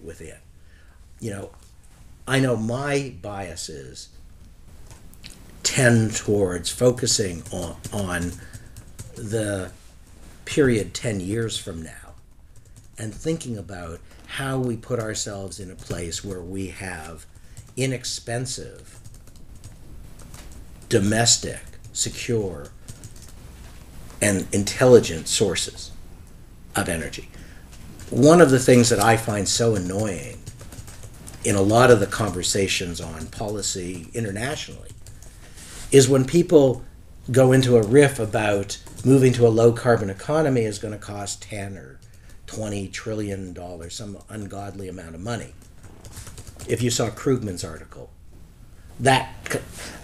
within. I know my biases tend towards focusing on the period 10 years from now and thinking about how we put ourselves in a place where we have inexpensive, domestic, secure, and intelligent sources of energy. One of the things that I find so annoying in a lot of the conversations on policy internationally is when people go into a riff about moving to a low carbon economy is going to cost 10 or 20 trillion dollars, some ungodly amount of money. If you saw Krugman's article, that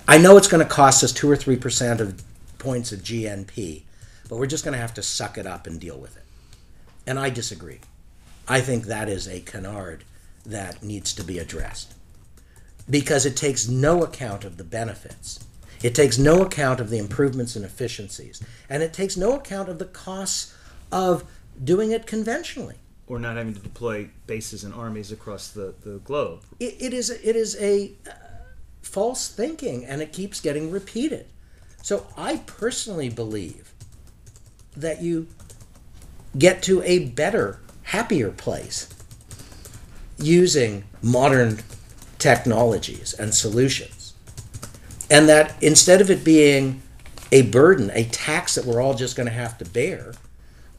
I know it's going to cost us 2 or 3% of points of GNP, but we're just going to have to suck it up and deal with it. And I disagree. I think that is a canard that needs to be addressed because it takes no account of the benefits. It takes no account of the improvements in efficiencies, and it takes no account of the costs of doing it conventionally. Or not having to deploy bases and armies across the globe. It is a false thinking, and it keeps getting repeated. So I personally believe that you get to a better, happier place using modern technologies and solutions. And that instead of it being a burden, a tax that we're all just going to have to bear,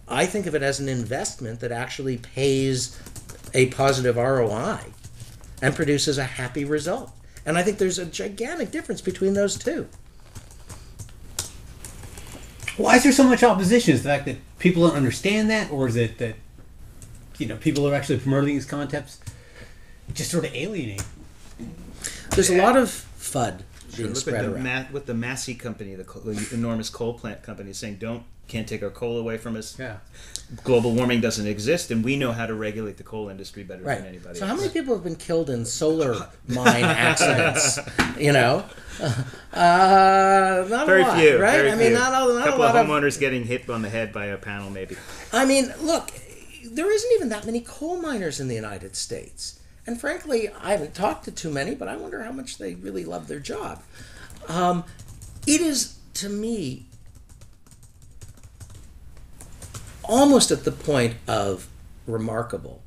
I think of it as an investment that actually pays a positive ROI and produces a happy result. And I think there's a gigantic difference between those two. Why is there so much opposition? Is the fact that people don't understand that, or is it that people are actually promoting these concepts just sort of alienate? There's a lot of FUD being Look spread at around. with the Massey company, the enormous coal plant company, saying can't take our coal away from us. Yeah. Global warming doesn't exist, and we know how to regulate the coal industry better than anybody So else. how many people have been killed in solar mine accidents? Not Very a lot, few, right? very I mean, few. not a a couple lot of homeowners getting hit on the head by a panel, maybe. I mean, look, there isn't even that many coal miners in the United States. And frankly, I haven't talked to too many, but I wonder how much they really love their job. It is, to me, almost at the point of remarkable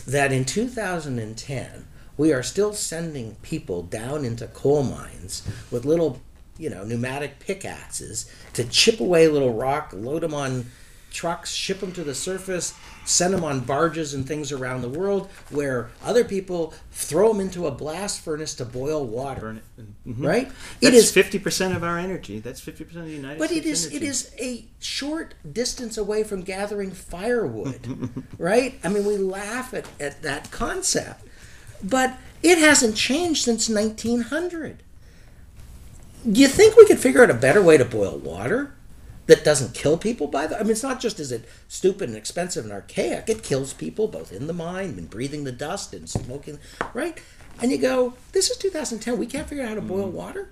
that in 2010, we are still sending people down into coal mines with little, pneumatic pickaxes to chip away little rock, load them on trucks, ship them to the surface, send them on barges and things around the world, where other people throw them into a blast furnace to boil water. Burn it. Mm-hmm. Right? That's 50% of our energy. That's 50% of the United But States it energy. is a short distance away from gathering firewood, right? I mean, we laugh at that concept, but it hasn't changed since 1900. Do you think we could figure out a better way to boil water that doesn't kill people I mean, it's not just is it stupid and expensive and archaic, it kills people both in the mine and breathing the dust and smoking, right? And you go, this is 2010, we can't figure out how to boil water,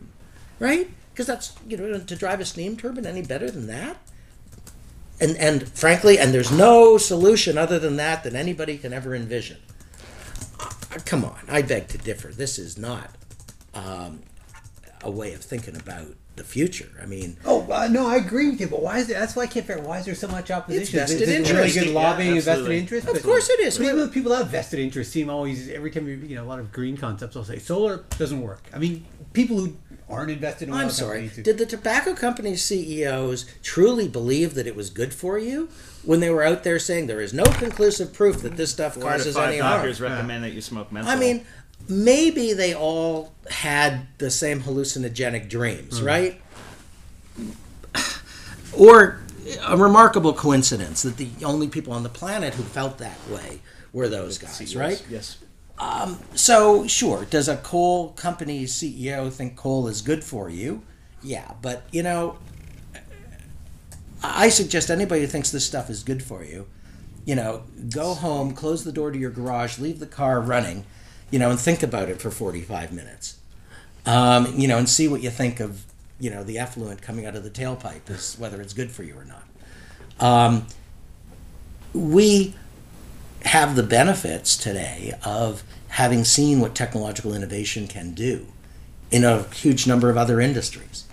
right? Because that's, to drive a steam turbine any better than that? And frankly, and there's no solution other than that anybody can ever envision. Come on, I beg to differ. This is not a way of thinking about the future. I mean, no, I agree with you, but why is there? That's why I can't figure out why is there so much opposition. It's vested is it really interest. good lobbying, Yeah, vested absolutely. interest? Of course it is. But even people that have vested interest seem always every time a lot of green concepts will say solar doesn't work. I mean, people who aren't invested in oil I'm sorry. companies. Did the tobacco company CEOs truly believe that it was good for you when they were out there saying there is no conclusive proof that this stuff 4 out of causes 5 any harm? doctors recommend that you smoke menthol. I mean, maybe they all had the same hallucinogenic dreams, right? Or a remarkable coincidence that the only people on the planet who felt that way were those guys, right? Yes. So, sure, does a coal company CEO think coal is good for you? Yeah, but, I suggest anybody who thinks this stuff is good for you, go home, close the door to your garage, leave the car running, and think about it for 45 minutes. And see what you think of, the effluent coming out of the tailpipe, is whether it's good for you or not. We have the benefits today of having seen what technological innovation can do in a huge number of other industries.